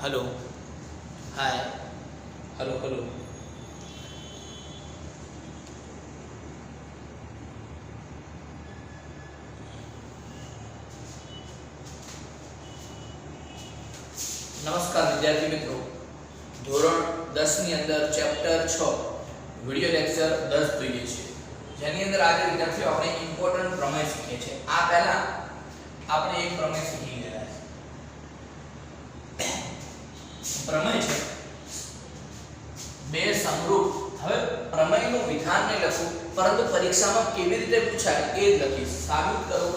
Hello hi hello hello नमस्कार विद्यार्थी मित्रों ધોરણ 10 ની અંદર ચેપ્ટર 6 વિડિયો લેક્ચર 10 જોઈએ છે જેની અંદર આજે વિદ્યાર્થીઓ આપણે ઇમ્પોર્ટન્ટ પ્રમેય શીખીએ છીએ આ પહેલા આપણે એક પ્રમેય શીખી ગયા છે પ્રમેય છે બે સમરૂપ હવે પ્રમેયનું વિધાન નહીં લખું પરંતુ પરીક્ષામાં કેવી રીતે પૂછાય એ જ લખીશ સાબિત કરો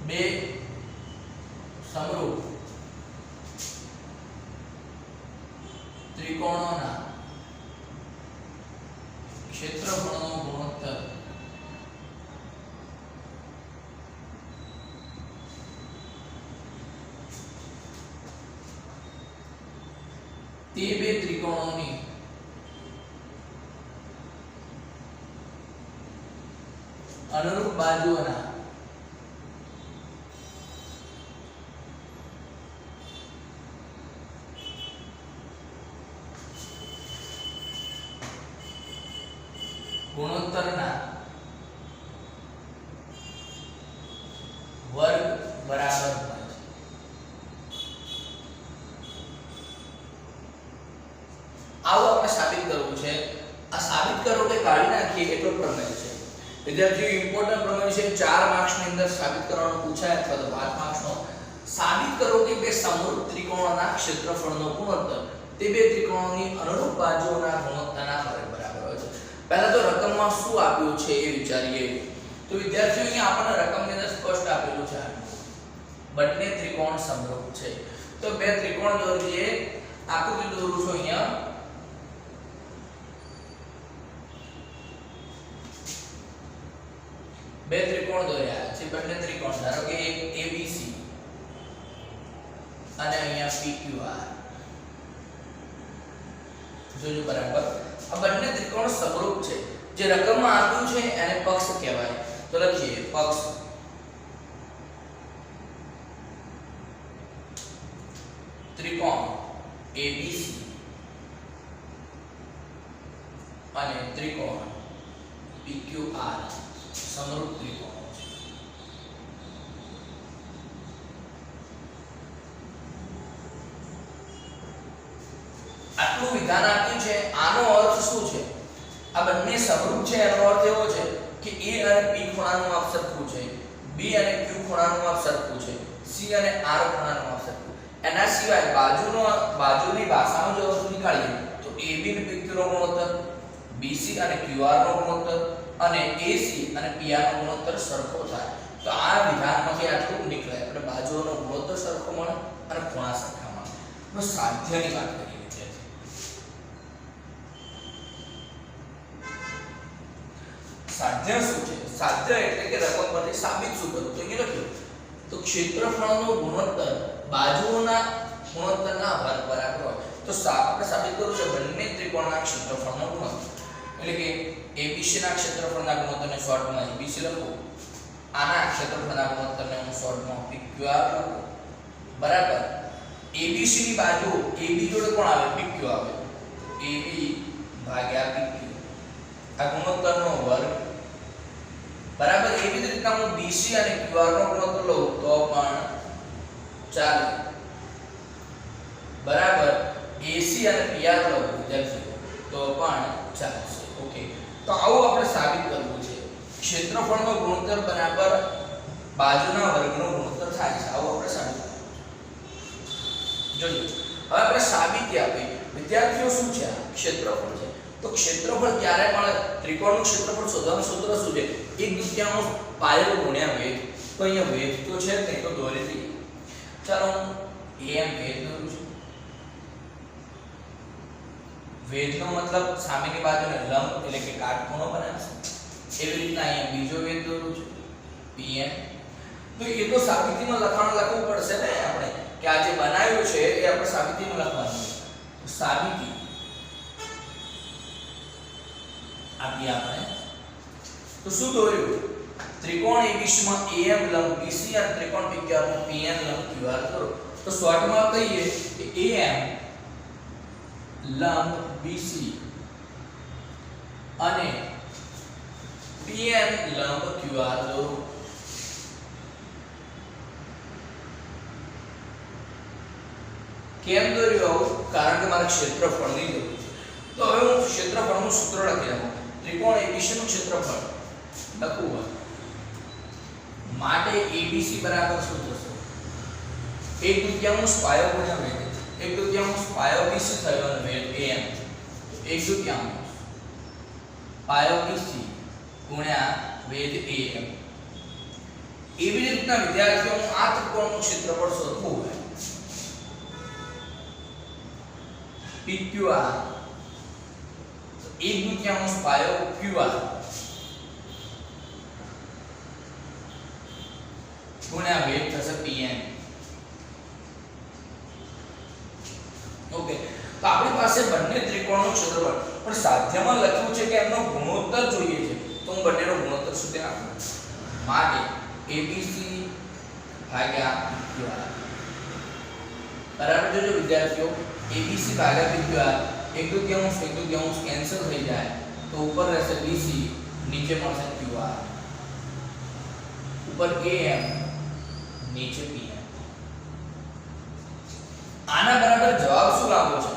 બે સમરૂપ ત્રિકોણોના ક્ષેત્રફળનો ગુણોત્તર તે બે ત્રિકોણોની અનુરૂપ બાજુઓના ગુણોત્તરના વર્ગ બરાબર હોય છે આવું આપણે સાબિત કરવું છે આ સાબિત કરો કે કાઢી નાખીએ એટલો પ્રમેય છે વિદ્યાર્થીઓ ઇમ્પોર્ટન્ટ પ્રમેય છે 4 માર્ક્સ ની અંદર સાબિત કરવાનું પૂછાય અથવા તો 5 માર્ક્સ નો સાબિત કરો કે બે સમરૂપ ત્રિકોણોના ક્ષેત્રફળનો ગુણોત્તર તે બે ત્રિકોણોની અનુરૂપ બાજુઓના ગુણોત્તરના વર્ગ બરાબર હોય છે पहला तो रकमમાં શું આપ્યું છે એ વિચારીએ તો વિદ્યાર્થીઓ અહીંયા આપણને રકમની અંદર સ્પષ્ટ આપેલું છે બંને ત્રિકોણ સમરૂપ છે તો બે ત્રિકોણ દોરીએ આકૃતિ દોરું છું અહીંયા બે ત્રિકોણ દોર્યા છે બંને ત્રિકોણ ધારો કે એક ABC અને અહીંયા PQR જોજો બરાબર આ બંને ત્રિકોણ સમરૂપ છે જે રકમમાં આપ્યું છે એને પક્ષ કહેવાય તો લખીએ પક્ષ ત્રિકોણ ABC અને ત્રિકોણ PQR સમરૂપ ત્રિકોણ આટલું વિધાન આપ્યું છે આનો અર્થ શું છે આ બંને સમરૂપ છે એનો અર્થ એવો છે કે A અને P ખૂણાનું માપ સરખું છે B અને Q ખૂણાનું માપ સરખું છે C અને R ખૂણાનું માપ સરખું એના સિવાય બાજુની ભાષામાં જો વસ્તુ નીકાળીએ તો AB અને PQ નો ગુણોત્તર BC અને QR નો ગુણોત્તર અને AC અને PR નો ગુણોત્તર સરખો થાય તો આ વિધાનમાંથી આટલું નીકળે એટલે બાજુઓનો ગુણોત્તર સરખો મળે અને ખૂણા સરખા મળે તો સાધ્યની વાત કરીએ સાધ્ય શું છે સાધ્ય એટલે કે રકમ પરથી સાબિત શું કરું તો અહીંયા લખ્યું તો ક્ષેત્રફળનો ગુણોત્તર બાજુઓના ગુણોત્તરના વર્ગ બરાબર હોય તો આપણે સાબિત કરવું છે બંને ત્રિકોણના ક્ષેત્રફળનો ગુણોત્તર એટલે કે ABC ના ક્ષેત્રફળના ગુણોત્તરને શોર્ટમાં ABC લખું આના ક્ષેત્રફળના ગુણોત્તરને હું શોર્ટમાં PQR લખું બરાબર ABC ની બાજુ AB જોડે કોણ આવે PQ આવે AB ભાગ્યા PQ આ ગુણોત્તરનો વર્ગ બરાબર એવી જ રીતના હું BC અને QR નો ગુણોત્તર લઉં તો પણ ચાલે બરાબર AC અને PR લઉં વિદ્યાર્થીઓ તો પણ ચાલશે ઓકે તો આવું આપણે સાબિત કરવું છે ક્ષેત્રફળનો ગુણોત્તર બરાબર બાજુના વર્ગનો ગુણોત્તર થાય છે આવું આપણે સાબિત કરવું જોઈએ હવે આપણે સાબિતી આપી વિદ્યાર્થીઓ શું છે ક્ષેત્રફળ છે તો ક્ષેત્રફળ ક્યારે મળે ત્રિકોણનું ક્ષેત્રફળ શોધવાનું સૂત્ર શું છે 1/2 પાયો ગુણ્યા વેધ તો અહીંયા વેધ તો છે ને તો દોરી દઈએ ચાલો હું am વેધ દોરું છું વેધનો મતલબ સામેની બાજુને લંબ એટલે કે કાટખૂણો બનાવશે એવી રીતના અહીંયા બીજો વેધ દોરું છું pm તો એ તો સાબિતીમાં લખવું પડશે ને આપણે કે આ જે બનાવ્યું છે એ આપણે સાબિતીમાં લખવાનું છે સાબિતી આપી આપણે તો શું દોર્યું ત્રિકોણ ABC માં AM લંબ BC અને ત્રિકોણ PQR માં PN લંબ QR કરો તો શોર્ટમાં કહીએ કે AM લંબ BC અને PN લંબ QR દોરો કેમ દોર્યો કારણ કે મારે ક્ષેત્રફળની જરૂર છે તો હવે હું ક્ષેત્રફળનું સૂત્ર લખી નાખું ત્રિકોણ ABC નું ક્ષેત્રફળ લખું માટે ABC બરાબર શું થશે 1/2 પાયો ગુણ્યા વેધ 1/2 પાયો BC થયો અને વેધ AM 1/2 પાયો BC ગુણ્યા વેધ AM એવી જ રીતના વિદ્યાર્થીઓ હું આ ત્રિકોણનું ક્ષેત્રફળ શોધવું હોય PQR 1/2 પાયો QR ગુણ્યા વેધ થશે PN ઓકે તો આપણી પાસે બંને ત્રિકોણનું ક્ષેત્રફળ પણ સાધ્યમાં લખ્યું છે કે એમનો ગુણોત્તર જોઈએ છે તો હું બંનેનો ગુણોત્તર શું આપું માટે ABC ભાગ્યા PQR બરાબર જોજો વિદ્યાર્થીઓ ABC ભાગ્યા PQR 1/2 કેન્સલ થઈ જાય તો ઉપર રહેશે BC નીચે મળશે QR ઉપર AM નીચે PN આના બરાબર જવાબ શું લાવો છે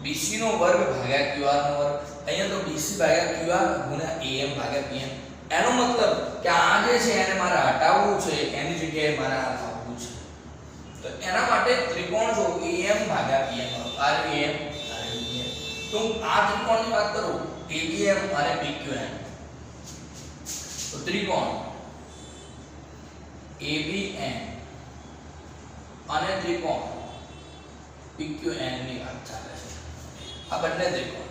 BC નો વર્ગ ભાગ્યા QR નો વર્ગ અહીંયા તો BC ભાગ્યા QR ગુણ્યા AM ભાગ્યા PN એનો મતલબ કે આ જે છે એને મારે હટાવવું છે એની જગ્યાએ મારે આ લાવવું છે તો એના માટે ત્રિકોણ જો AM ભાગ્યા PN RAM તો આ ત્રિકોણની વાત કરું ABM અને PQN તો ત્રિકોણ ABN અને ત્રિકોણ PQN ની વાત ચાલે છે આ બંને ત્રિકોણ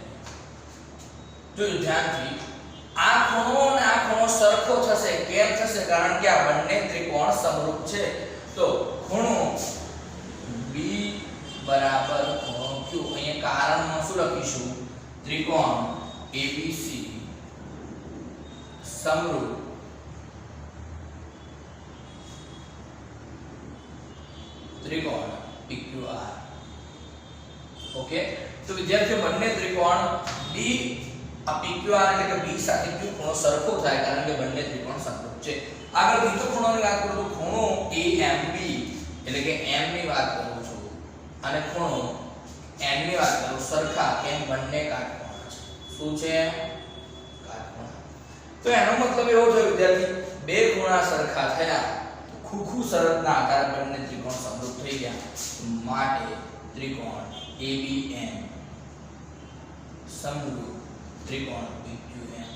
જોજો ધ્યાનથી આ ખૂણો અને આ ખૂણો સરખો થશે કેમ થશે કારણ કે આ બંને ત્રિકોણ સમરૂપ છે તો ખૂણો B બરાબર ખૂણો Q અહીંયા કારણમાં શું લખીશું ત્રિકોણ ABC સમરૂપ ત્રિકોણ PQR ઓકે તો વિદ્યાર્થીઓ બંને ત્રિકોણ B આ PQR એટલે કે B સાથે Q ખૂણો સરખો થાય કારણ કે બંને ત્રિકોણ સમરૂપ છે આગળ બીજો ખૂણોની વાત કરું તો ખૂણો AMB એટલે કે M ની વાત કરું છું અને ખૂણો N ની વાત કરું સરખા કેમ બંને કાટખૂણા છે શું છે કાટખૂણા તો એનો મતલબ એવો થયો વિદ્યાર્થી બે ખૂણા સરખા થયા તો ખુખુ શરતના આધારે બંને ત્રિકોણ સમરૂપ થઈ ગયા માટે ત્રિકોણ ABN સમરૂપ ત્રિકોણ PQN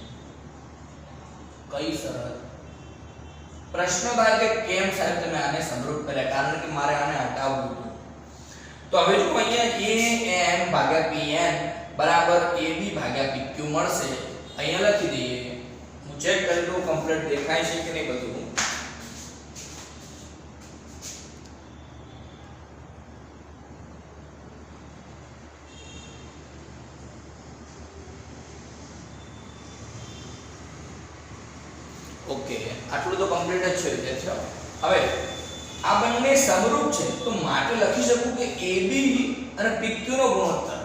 કઈ શરત પ્રશ્ન થાય કે કેમ સાહેબ તમે આને સમરૂપ કર્યા કારણ કે મારે આને હટાવવું હતું તો હવે જો અહીંયા AM ભાગ્યા PN બરાબર AB ભાગ્યા PQ મળશે અહીંયા લખી દઈએ હું ચેક કરી લઉં કમ્પ્લીટ દેખાય છે કે નહીં બધું ઓકે આટલું તો કમ્પ્લીટ જ છે વિદ્યાર્થીઓ હવે આ બંને સમરૂપ છે તો માટે લખી શકું કે AB અને PQ નો ગુણોત્તર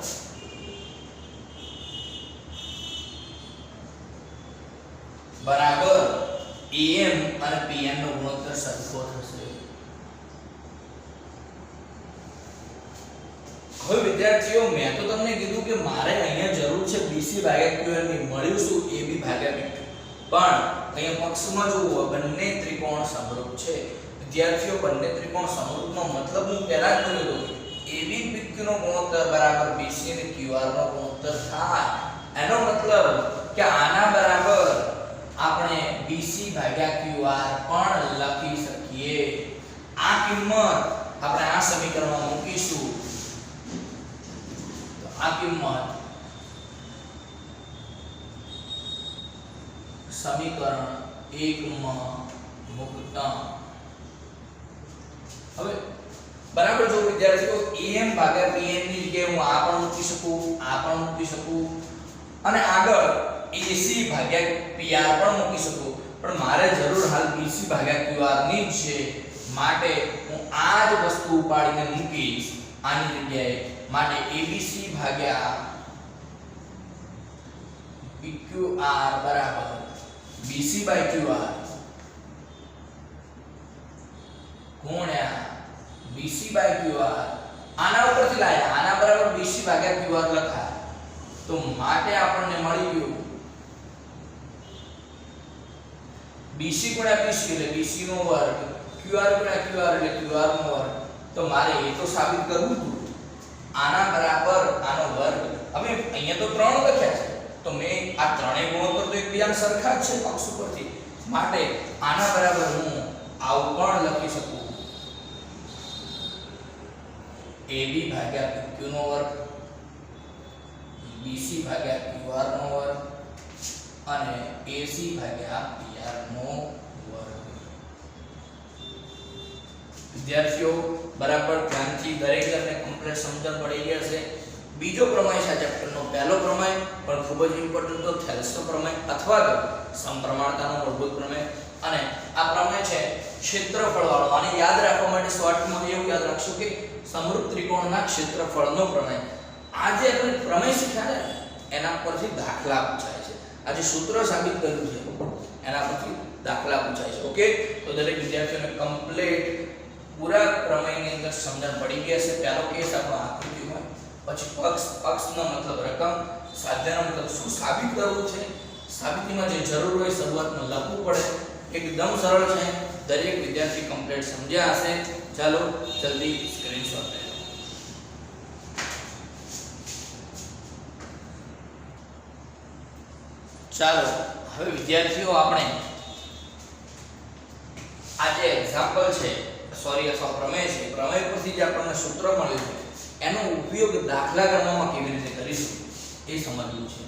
બરાબર AM અને PN નો ગુણોત્તર સરખો થશે હવે વિદ્યાર્થીઓ મેં તો તમને કીધું કે મારે અહીંયા જરૂર છે BC ભાગ્યા QN ની મળ્યું શું AB ભાગ્યા PQ પણ અહીંયા પક્ષમાં જુઓ બંને ત્રિકોણ સમરૂપ છે વિદ્યાર્થીઓ બંને ત્રિકોણ સમરૂપનો મતલબ હું પહેલા જ બોલ્યો હતો AB PQ નો ગુણોત્તર બરાબર BC અને QR નો ગુણોત્તર થાય એનો મતલબ કે આના બરાબર આપણે BC ભાગ્યા QR પણ લખી શકીએ આ કિંમત આપણે આ સમીકરણમાં મૂકીશું તો આ કિંમત સમીકરણ 1 માં મૂકતા હવે બરાબર જો વિદ્યાર્થીઓ AM ભાગ્યા PN ની જગ્યાએ હું આ પણ મૂકી શકું આ પણ મૂકી શકું અને આગળ AC ભાગ્યા PR પણ મૂકી શકું પણ મારે જરૂર હાલ BC ભાગ્યા QR ની જ છે, માટે હું આ જ વસ્તુ ઉપાડીને મૂકીશ આની જગ્યાએ, માટે ABC ભાગ્યા PQR બરાબર BC બાય QR ગુણ્યા BC બાય QR, આના ઉપરથી લાયા, આના બરાબર BC ભાગ્યા QR લખાય, તો માટે આપણને મળી ગયું BC ગુણ્યા BC એટલે BC નો વર્ગ, QR ગુણ્યા QR એટલે QR નો વર્ગ. તો મારે એ તો સાબિત કરવું હતું, આના બરાબર આનો વર્ગ. હવે અહીંયા તો 3 લખ્યા છે, તો મેં આ ત્રણેય ગુણોત્તર તો એકબીજાને સરખા જ છે પક્ષ ઉપરથી, માટે આના બરાબર હું આવું પણ લખી શકું AB ભાગ્યા PQ નો વર્ગ, BC ભાગ્યા QR નો વર્ગ અને AC ભાગ્યા PR નો વર્ગ. વિદ્યાર્થીઓ બરાબર ધ્યાનથી દરેક જણને કમ્પ્લીટ સમજણ પડી ગઈ હશે. બીજો પ્રમેય છે ચેપ્ટરનો પહેલો પ્રમેય પણ ખૂબ જ ઇમ્પોર્ટન્ટ તો થેલ્સનો પ્રમેય અથવા તો સમપ્રમાણતાનો મૂળભૂત પ્રમેય, અને આ પ્રમેય છે ક્ષેત્રફળ વાળો. આને યાદ રાખવા માટે શોર્ટમાં એવું યાદ રાખશું કે સમરૂપ ત્રિકોણના ક્ષેત્રફળનો પ્રમેય. આજે આપણે પ્રમેય શીખ્યા છે એના પરથી દાખલા પૂછાય છે. આજે સૂત્ર સાબિત કર્યું છે એના પરથી દાખલા પૂછાય છે. ઓકે, તો દરેક વિદ્યાર્થીઓને કમ્પ્લીટ પૂરા પ્રમેયની અંદર સમજણ પડી ગઈ હશે. પહેલો કેસ આપણો આકૃતિ હોય, પછી પક્ષનો મતલબ રકમ, સાધ્યનો મતલબ શું સાબિત કરવું છે, સાબિતીમાં જે જરૂર હોય શરૂઆતમાં લખવું પડે. એકદમ સરળ છે, દરેક વિદ્યાર્થી કમ્પ્લીટ સમજ્યા હશે. ચાલો જલ્દી સ્ક્રીનશોટ લો. ચાલો હવે વિદ્યાર્થીઓ આપણે આ જે એક્ઝામ્પલ છે, સોરી અથવા પ્રમેય છે, પ્રમેય પરથી જે આપણને સૂત્ર મળ્યું છે એનો ઉપયોગ દાખલા ગણવામાં કેવી રીતે કરીશું એ સમજવું છે.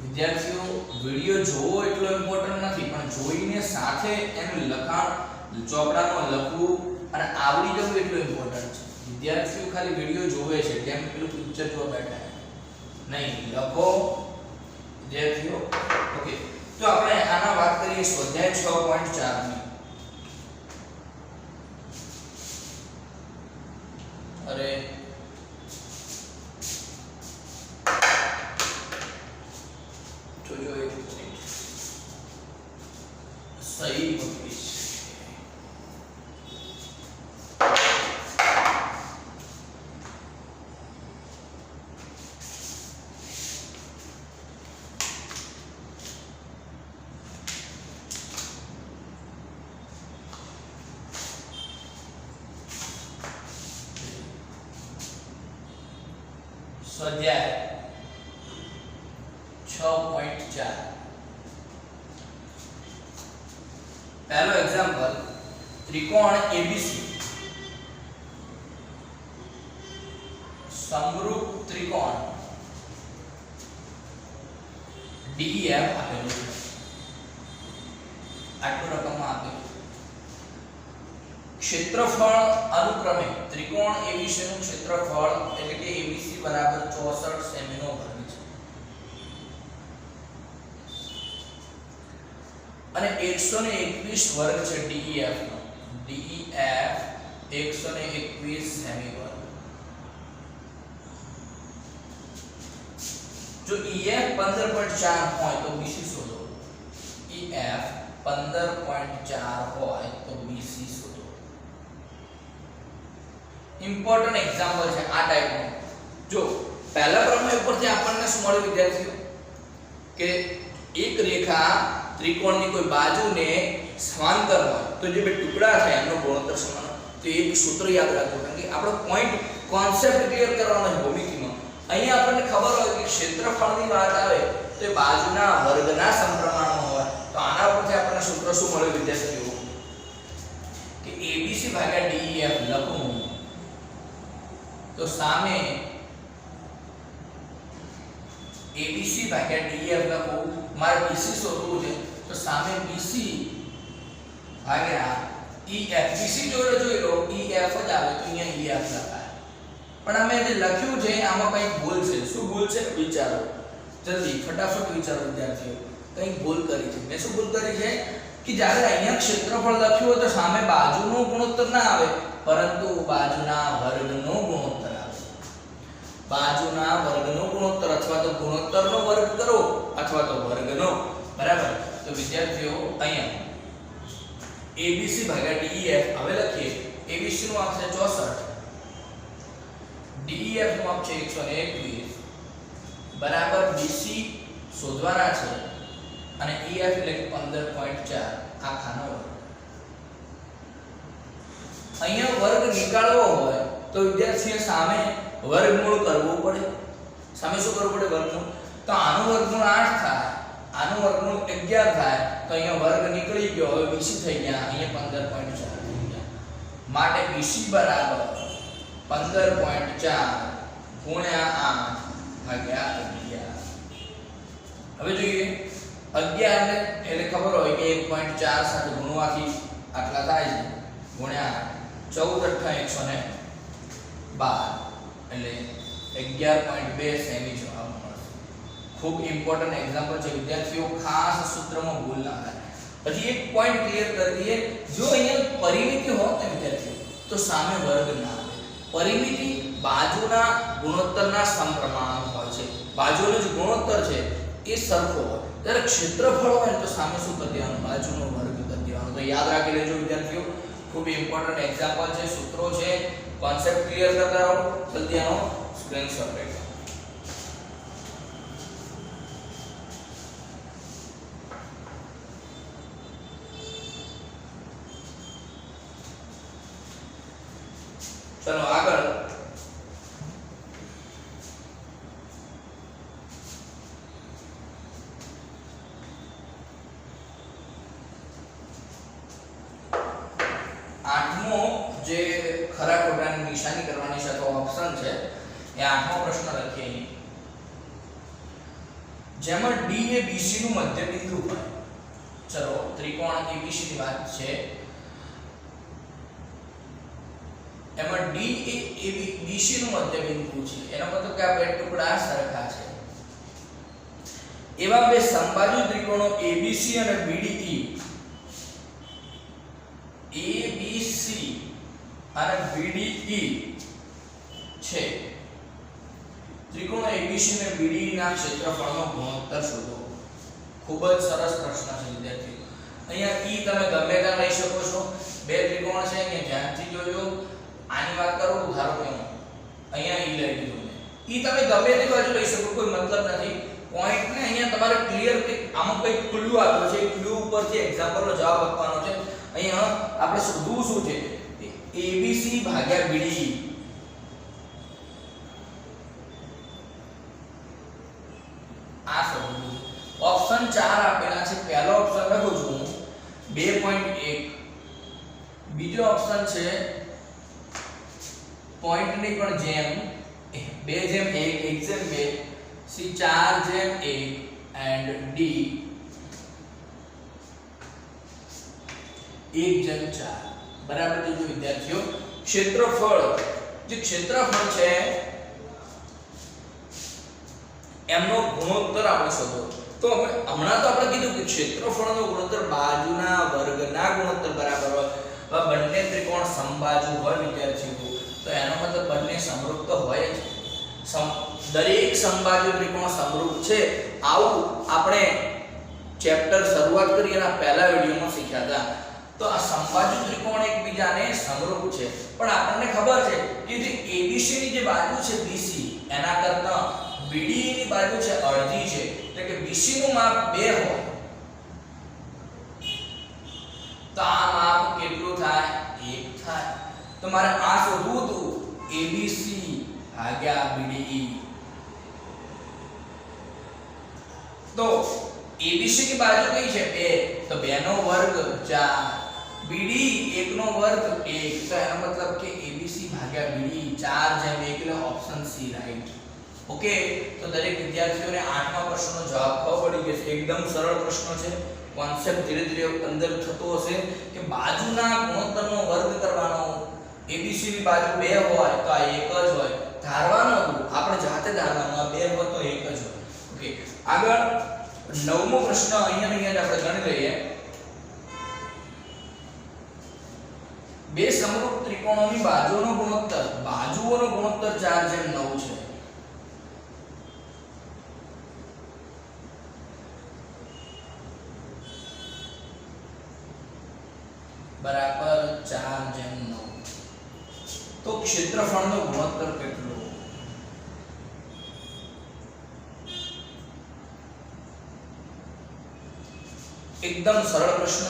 વિદ્યાર્થીઓ વિડિયો જોવો એટલો ઇમ્પોર્ટન્ટ નથી, પણ જોઈને સાથે એનું લખાણ ચોપડામાં લખવું અને આવડી જવું એટલું ઇમ્પોર્ટન્ટ છે. વિદ્યાર્થીઓ ખાલી વિડિયો જોવે છે, જેમ પેલું પિક્ચર જોવા બેઠા નહીં, લખો વિદ્યાર્થીઓ. ઓકે, તો આપણે આના વાત કરીએ સ્વાધ્યાય 6.4 ની. અરે જોયો એક મિનિટ, સહી પકડી સ્વાધ્યાય 6.4 પહેલો એક્ઝામ્પલ, ત્રિકોણ ABC સમરૂપ ત્રિકોણ DEF આપેલું છે, આટલું રકમમાં આપેલું. ક્ષેત્રફળ અનુક્રમે ત્રિકોણ ABC નું ક્ષેત્રફળ એટલે કે ABC બરાબર 64 સેમી નો વર્ગ છે, અને 121 વર્ગ છે DEF નો. DEF 121 સેમી વર્ગ. જો EF 15.4 હોય તો BC શોધો. EF 15.4 હોય તો BC શોધો. ઇમ્પોર્ટન્ટ એક્ઝામ્પલ છે આ ટાઈપનું. જો પહેલા પ્રમેય ઉપરથી આપણને શું મળ્યું વિદ્યાર્થીઓ કે એક રેખા ત્રિકોણની કોઈ બાજુને સમાંતર હોય તો જે બે ટુકડા થાય એનો ગુણોત્તર સમાન હોય. તો એક સૂત્ર યાદ રાખો, કારણ કે આપણો પોઈન્ટ કોન્સેપ્ટ ક્લિયર કરવાનો છે ભૂમિતિમાં. અહીંયા આપણને ખબર હોય કે ક્ષેત્રફળની વાત આવે તો એ બાજુના વર્ગના સમપ્રમાણમાં હોય. તો આના પરથી આપણને સૂત્ર શું મળ્યું વિદ્યાર્થીઓ કે ABC ભાગ્યા DEF લખું તો સામે ABC ભાગ્યા DEF લખું, મારે BC શોધવું છે તો સામે BC ભાગ્યા EF. BC જોડે જોઈ લો EF જ આવે તો અહીંયા EF લખાય. પણ અમે જે લખ્યું છે આમાં કંઈક ભૂલ છે. શું ભૂલ છે વિચારો, જલ્દી ફટાફટ વિચારો વિદ્યાર્થીઓ. કંઈક ભૂલ કરી છે. મેં શું ભૂલ કરી છે કે જ્યારે અહીંયા ક્ષેત્રફળ લખ્યું હોય તો સામે બાજુનો ગુણોત્તર ના આવે, પરંતુ બાજુના વર્ગનો ગુણોત્તર આવે. બાજુના વર્ગનો ગુણોત્તર અથવા તો ગુણોત્તરનો વર્ગ કરો અથવા તો વર્ગનો. બરાબર. તો વિદ્યાર્થીઓ અહીંયા ABC ભાગ્યા DEF હવે લખીએ. ABC નું માપ છે 64, DEF નું માપ છે 121 બરાબર BC શોધવાના છે અને EF એટલે કે 15.4 આખાનો વર્ગ. અહીંયા વર્ગ નીકાળવો હોય તો વિદ્યાર્થીએ સામે વર્ગમૂળ કરવું પડે. સામે શું કરવું પડે? વર્ગમૂળ. તો આનું વર્ગમૂળ 8 થાય, આનું વર્ગમૂળ 11 થાય, તો અહીંયા વર્ગ નીકળી ગયો. હવે BC થઈ ગયા, અહીંયા 15.4 થઈ ગયા. માટે BC બરાબર 15.4 ગુણ્યા 8 ભાગ્યા 11. હવે જોઈએ 11 એટલે ખબર હોય કે 1.4 સાથે ગુણવાથી આટલા થાય છે, ગુણ્યા 14 × 112 એટલે 11.2 સેમી જવાબ મળશે. ખૂબ ઇમ્પોર્ટન્ટ એક્ઝામ્પલ છે વિદ્યાર્થીઓ, ખાસ સૂત્રમાં ભૂલ ના થાય. પછી એક પોઈન્ટ ક્લિયર કરી દઈએ, જો અહીંયા પરિમિતિ હોત ને વિદ્યાર્થીઓ તો સામે વર્ગ ના આવે. પરિમિતિ બાજુના ગુણોત્તરના સમપ્રમાણ હોય છે. બાજુનો જે ગુણોત્તર છે એ સરખો હોય. જ્યારે ક્ષેત્રફળ હોય તો સામે શું કરી દેવાનું? બાજુનો વર્ગ કરી દેવાનો. તો યાદ રાખી લેજો વિદ્યાર્થીઓ, ખૂબ ઇમ્પોર્ટન્ટ એક્ઝામ્પલ છે, સૂત્રો છે, કોન્સેપ્ટ ક્લિયર કરતા રહો. જલ્દી આનો સ્ક્રીનશોટ લેજો. ચલો આગળ. આઠમો જે ખરા ખોટાની નિશાની કરવાની છે તો ઓપ્શન છે એ આઠમો પ્રશ્ન લખીએ અહીં. જેમાં D એ BC નું મધ્ય બિંદુ હોય. ચલો ત્રિકોણ ABC ની વાત છે. એમાં D એ BC નું મધ્ય બિંદુ છે. એનો મતલબ કે આ બે ટુકડા સરખા છે. એવા બે સમબાજુ ત્રિકોણો ABC અને BDE, ABC અને BDE છે. ત્રિકોણ ABC અને BDE ના ક્ષેત્રફળનો ગુણોત્તર શોધો. ખૂબ જ સરસ પ્રશ્ન છે વિદ્યાર્થીઓ. અહીંયા E તમે ગમે ત્યાં લઈ શકો છો. બે ત્રિકોણ છે, અહીંયા ધ્યાનથી જોજો. આની વાત કરું ધારો કે અહીંયા E લઈ લીધું મેં. E તમે ગમે તે બાજુ લઈ શકો, કોઈ મતલબ નથી. પોઈન્ટ ને અહીંયા તમારે ક્લિયર કે આમાં કોઈ ક્લુ આપ્યો છે, ક્લુ ઉપરથી એક્ઝામ્પલનો જવાબ આપવાનો છે. અહીંયા આપણે શોધવું શું છે? ABC ભાગ્યા BDE. આ શોધવું. ઓપ્શન 4 આપેલા છે. પહેલો ઓપ્શન લખું છું 2.1, બીજો ઓપ્શન છે પોઈન્ટ ની પણ જેમ 2/1, 1/2, C 4/1 and D 1/4. બરાબર છે વિદ્યાર્થીઓ. ક્ષેત્રફળ, જે ક્ષેત્રફળ છે એમનો ગુણોત્તર આપણે શોધો. તો હમણાં તો આપણે કીધું કે ક્ષેત્રફળનો ગુણોત્તર બાજુના વર્ગના ગુણોત્તર બરાબર હોય. બંને ત્રિકોણ સમબાજુ હોય વિદ્યાર્થીઓ તો એનો મતલબ બંને સમરૂપ તો હોય જ. દરેક સમબાજુ ત્રિકોણ સમરૂપ છે આવું આપણે ચેપ્ટર શરૂઆત કરી એના પહેલા વિડિયોમાં શીખ્યા હતા. તો આ સમબાજુ ત્રિકોણ એકબીજાને સમરૂપ છે, પણ આપણને ખબર છે કે જે ABC ની જે બાજુ છે BC એના કરતા BDE ની બાજુ છે અડધી છે, એટલે કે BC નું માપ 2 હોય તો આ માપ કેટલું થાય? 1 થાય. તો મારે આ શોધવું હતું ABC ભાગ્યા BDE. તો ABC की बाजू कई है 2, तो 2 નો વર્ગ 4, BD 1 નો વર્ગ 1, તો એનો મતલબ કે ABC ભાગ્યા BD 4/1 એટલે ઓપ્શન C રાઈટ. ઓકે, તો દરેક વિદ્યાર્થીઓને 8મા પ્રશ્નનો જવાબ ખબર પડી ગયો છે. એકદમ સરળ પ્રશ્ન છે. કોન્સેપ્ટ ધીરે ધીરે અંદર થતો હશે કે બાજુના ગુણોત્તરનો વર્ગ કરવાનો, ABC ની બાજુ 2 હોય તો આ 1 જ હોય. ધારવાનું હતું, આપણે જાતે ધારવાનું, આ 2 હોય તો 1 જ હોય. ઓકે, આગળ 9મો પ્રશ્ન અહીંયા જ આપણે ગણી લઈએ. બે સમરૂપ ત્રિકોણોની બાજુઓનો ગુણોત્તર 4/9 છે. બરાબર 4/9. તો ક્ષેત્રફળનો ગુણોત્તર કેટલો? એકદમ સરળ પ્રશ્ન.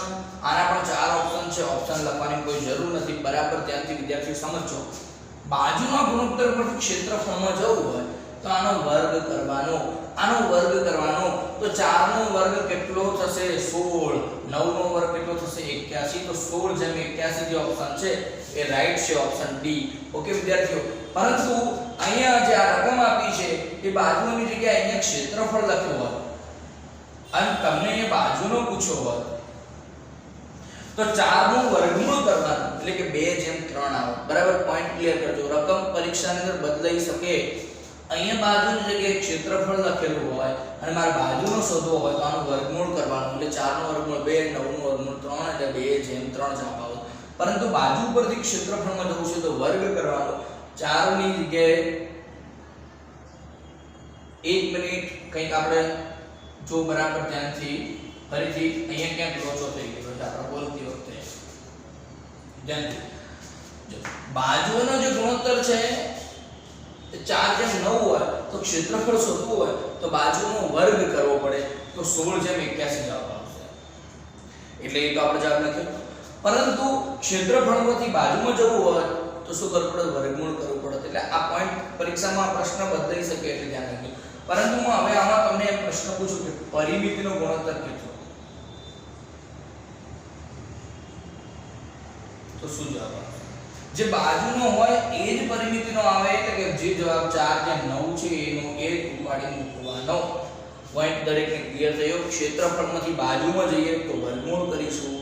આના પણ 4 ઓપ્શન છે. ઓપ્શન લખવાની કોઈ જરૂર નથી. બરાબર ધ્યાનથી વિદ્યાર્થીઓ સમજો. બાજુના ગુણોત્તર પરથી ક્ષેત્રફળમાં જવું હોય તો આનો વર્ગ કરવાનો. તો 4 નો વર્ગ કેટલો થશે? 16. 9 નો વર્ગ કેટલો થશે? 81. તો 16/81 જે ઓપ્શન છે એ રાઈટ છે, ઓપ્શન ડી. ઓકે વિદ્યાર્થીઓ, પરંતુ અહીંયા જે આ રકમ આપી છે એ બાજુની જગ્યાએ અહીંયા ક્ષેત્રફળ લખ્યું હોય અને તમને એ બાજુનો પૂછ્યો હોય તો 4 નું વર્ગમૂળ કરવાનું, એટલે કે 2/3 આવે. બરાબર, પોઈન્ટ ક્લિયર કરજો. રકમ પરીક્ષાની અંદર બદલાઈ શકે. અહીંયા બાજુની જગ્યાએ ક્ષેત્રફળ લખેલું હોય અને મારે બાજુનો શોધવો હોય તો આનું વર્ગમૂળ કરવાનું, એટલે 4 નું વર્ગમૂળ 2, 9 નું વર્ગમૂળ 3, એટલે 2/3 જવાબ આવે. પરંતુ બાજુ પરથી ક્ષેત્રફળમાં જવું છે તો વર્ગ કરવાનો. 4 ની જગ્યાએ 1 મિનિટ કંઈક આપણે જો બરાબર ધ્યાનથી ફરીથી અહીંયા ક્યાંક લોચો થઈ ગયો છે આપણે બોલતી વખતે. ધ્યાનથી જો બાજુનો જે ગુણોત્તર છે 4/9 હોય તો ક્ષેત્રફળ શોધવું હોય તો બાજુનો વર્ગ કરવો પડે, તો 16/81 જવાબ આવશે. એટલે એ તો આપણે જવાબ લખ્યો. પરંતુ ક્ષેત્રફળમાંથી બાજુમાં જવું હોય તો શું કરવું પડે? વર્ગમૂળ કરવું પડે. એટલે આ પોઈન્ટ પરીક્ષામાં પ્રશ્ન બદલાઈ શકે એટલે ધ્યાન રાખજો. પરંતુ હું હવે આમાં તમને એક પ્રશ્ન પૂછું કે પરિમિતિનો ગુણોત્તર કેટલો? તો શું જવાબ આવશે? જે બાજુનો હોય એ જ પરિમિતિનો આવે, એટલે કે જે જવાબ 4/9 છે એનો 1 ઉપાડી મૂકવાનો. પોઈન્ટ દરેકને ક્લિયર થયો. ક્ષેત્રફળમાંથી બાજુમાં જઈએ તો વર્ગમૂળ કરીશું,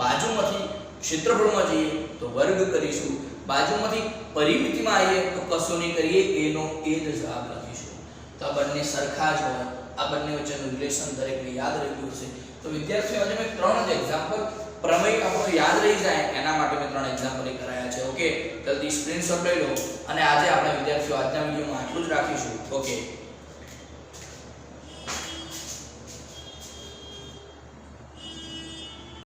બાજુમાંથી ક્ષેત્રફળમાં જઈએ તો વર્ગ કરીશું, બાજુમાંથી પરિમિતિમાં આવીએ તો કશું નહીં કરીએ, એનો એ જ જવાબ લખીશું. તો આ બંને સરખા જ હોય. આ બંને વચ્ચેનું રિલેશન દરેકને યાદ રાખ્યું છે. તો વિદ્યાર્થીઓ આજે મેં 3 જ એક્ઝામ્પલ, પ્રમેય આપણને યાદ રહી જાય એના માટે મેં 3 એક્ઝામ્પલ કરાયા છે. ઓકે, જલ્દી સ્ક્રીનશોટ લઈ લો. અને આજે આપણે વિદ્યાર્થીઓ આજના વિડીયોમાં આટલું જ રાખીશું. ઓકે.